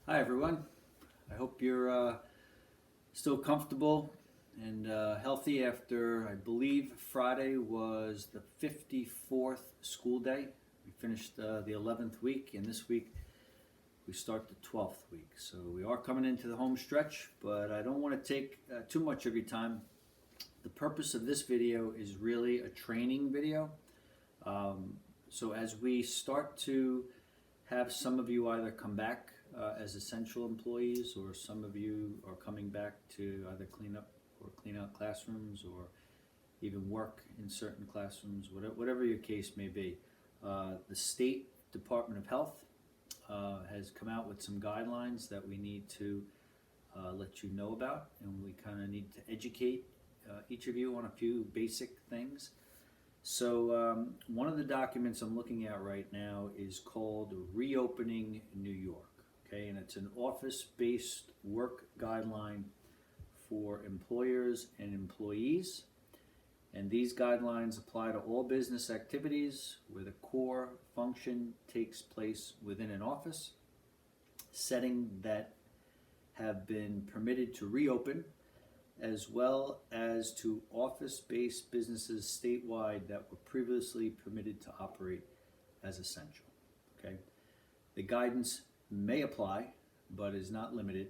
Hi, everyone. I hope you're still comfortable and healthy after, I believe, Friday was the 54th school day. We finished the 11th week, and this week we start the 12th week. So we are coming into the home stretch, but I don't want to take too much of your time. The purpose of this video is really a training video. Um, so as we start to have some of you either come back as essential employees, or some of you are coming back to either clean up or clean out classrooms, or even work in certain classrooms, whatever your case may be. The State Department of Health has come out with some guidelines that we need to let you know about, and we kind of need to educate each of you on a few basic things. So one of the documents I'm looking at right now is called Reopening New York, okay? And it's an office-based work guideline for employers and employees. And these guidelines apply to all business activities where the core function takes place within an office setting that have been permitted to reopen, as well as to office-based businesses statewide that were previously permitted to operate as essential. Okay, the guidance may apply, but is not limited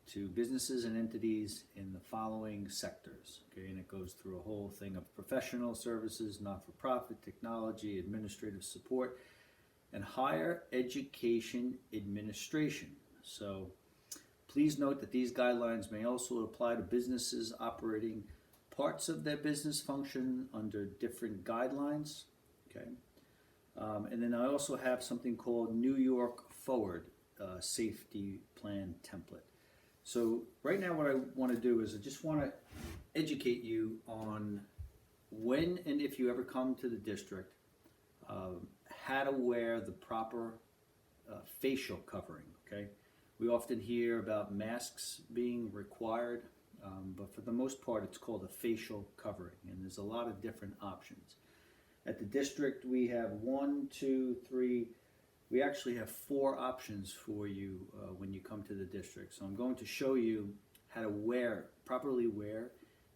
to businesses and entities in the following sectors. Okay, and it goes through a whole thing of professional services, not-for-profit, technology, administrative support, and higher education administration. So please note that these guidelines may also apply to businesses operating parts of their business function under different guidelines. Okay, and then I also have something called New York Forward Safety Plan Template. So right now, what I want to do is I just want to educate you on when and if you ever come to the district, how to wear the proper facial covering. Okay. We often hear about masks being required, but for the most part, it's called a facial covering, and there's a lot of different options. At the district, we have one, two, three, we actually have four options for you when you come to the district. So I'm going to show you how to properly wear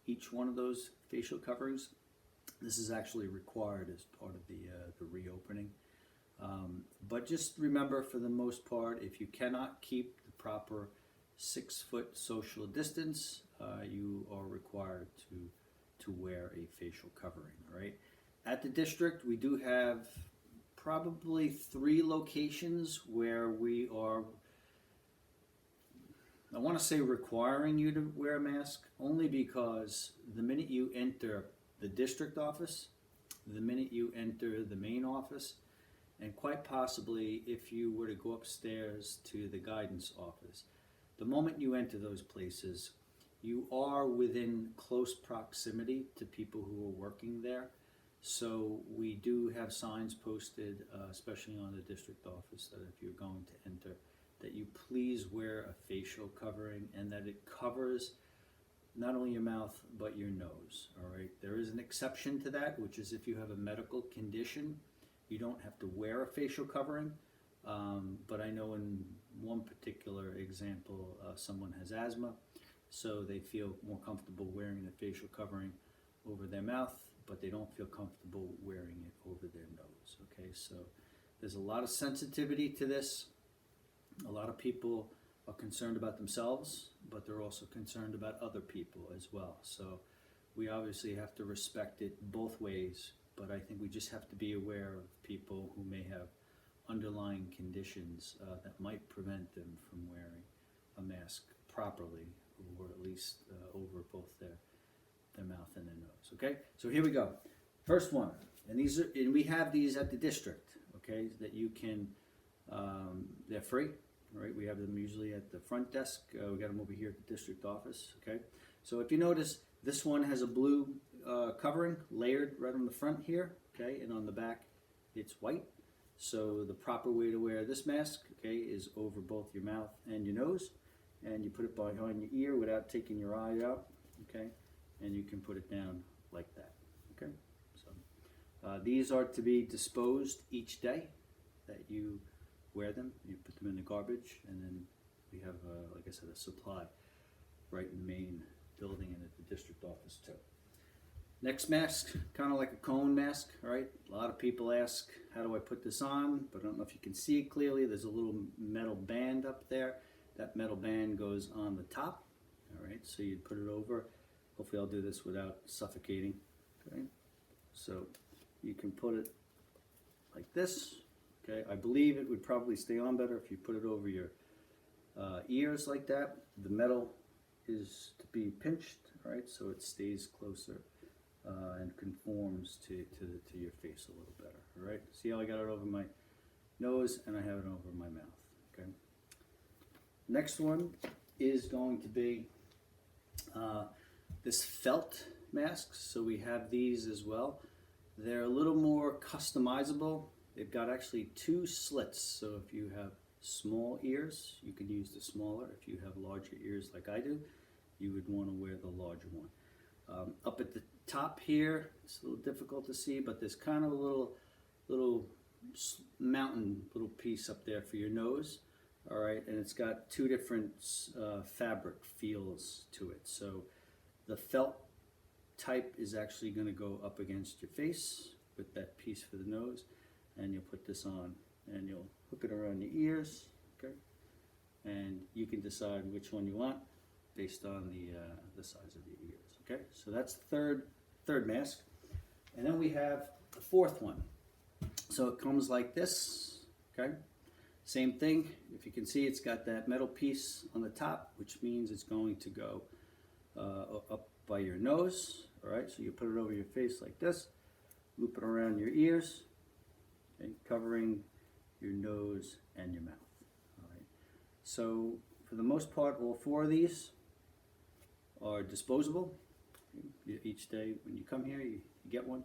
each one of those facial coverings. This is actually required as part of the reopening. But just remember, for the most part, if you cannot keep the proper 6-foot social distance, you are required to wear a facial covering. All right. At the district, we do have probably 3 locations where we are, I want to say, requiring you to wear a mask, only because the minute you enter the district office, the minute you enter the main office, and quite possibly if you were to go upstairs to the guidance office, the moment you enter those places, you are within close proximity to people who are working there. So we do have signs posted, especially on the district office, that if you're going to enter, that you please wear a facial covering, and that it covers not only your mouth but your nose. All right. There is an exception to that, which is if you have a medical condition, you don't have to wear a facial covering. But I know in one particular example, someone has asthma, so they feel more comfortable wearing the facial covering over their mouth, but they don't feel comfortable wearing it over their nose. Okay, so there's a lot of sensitivity to this. A lot of people are concerned about themselves, but they're also concerned about other people as well. So we obviously have to respect it both ways, but I think we just have to be aware of people who may have underlying conditions that might prevent them from wearing a mask properly, or at least over both their mouth and their nose. Okay, so here we go. First one, and we have these at the district. Okay, that you can, they're free. Right, we have them usually at the front desk. We got them over here at the district office. Okay, so if you notice, this one has a blue covering layered right on the front here. Okay, and on the back, it's white. So the proper way to wear this mask, okay, is over both your mouth and your nose, and you put it behind your ear without taking your eye out. Okay, and you can put it down like that. Okay, so these are to be disposed each day that you wear them. You put them in the garbage, and then We have, like I said, a supply right in the main building and at the district office too. Next mask, kind of like a cone mask, all right? A lot of people ask, how do I put this on? But I don't know if you can see it clearly. There's a little metal band up there. That metal band goes on the top, all right? So you put it over. Hopefully I'll do this without suffocating, okay? So you can put it like this, okay? I believe it would probably stay on better if you put it over your ears like that. The metal is to be pinched, all right? So it stays closer. And conforms to your face a little better, all right? See how I got it over my nose and I have it over my mouth, okay? Next one is going to be this felt mask. So we have these as well. They're a little more customizable. They've got actually 2 slits. So if you have small ears, you can use the smaller. If you have larger ears like I do, you would want to wear the larger one. Up at the top here, it's a little difficult to see, but there's kind of a little mountain little piece up there for your nose, all right, and it's got 2 different fabric feels to it. So the felt type is actually going to go up against your face with that piece for the nose, and you'll put this on and you'll hook it around your ears, okay, and you can decide which one you want based on the size of your ears. Okay, so that's the third mask. And then we have the 4th one. So it comes like this, okay? Same thing. If you can see, it's got that metal piece on the top, which means it's going to go up by your nose, all right? So you put it over your face like this, loop it around your ears, okay, covering your nose and your mouth, all right? So for the most part, all 4 of these are disposable. Each day when you come here, you get one,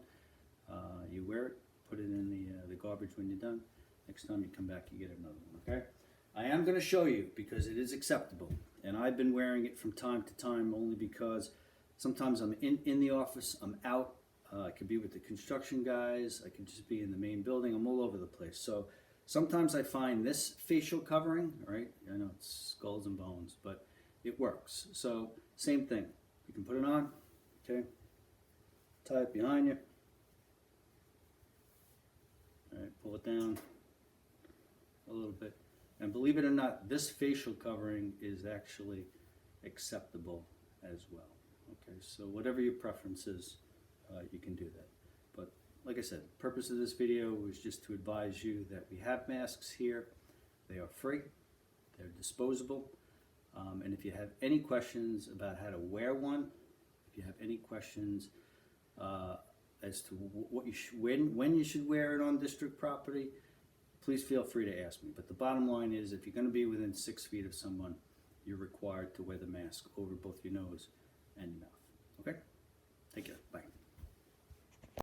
you wear it, put it in the garbage when you're done. Next time you come back, you get another one, okay? I am going to show you because it is acceptable, and I've been wearing it from time to time only because sometimes I'm in the office, I'm out, I could be with the construction guys, I could just be in the main building, I'm all over the place. So sometimes I find this facial covering, right? I know it's skulls and bones, but it works. So same thing, you can put it on. Okay, tie it behind you. All right, pull it down a little bit. And believe it or not, this facial covering is actually acceptable as well. Okay, so whatever your preference is, you can do that. But like I said, the purpose of this video was just to advise you that we have masks here. They are free, they're disposable. And if you have any questions about how to wear one, if you have any questions as to what you when you should wear it on district property, please feel free to ask me. But the bottom line is, if you're going to be within 6 feet of someone, you're required to wear the mask over both your nose and your mouth. Okay? Take care. Bye.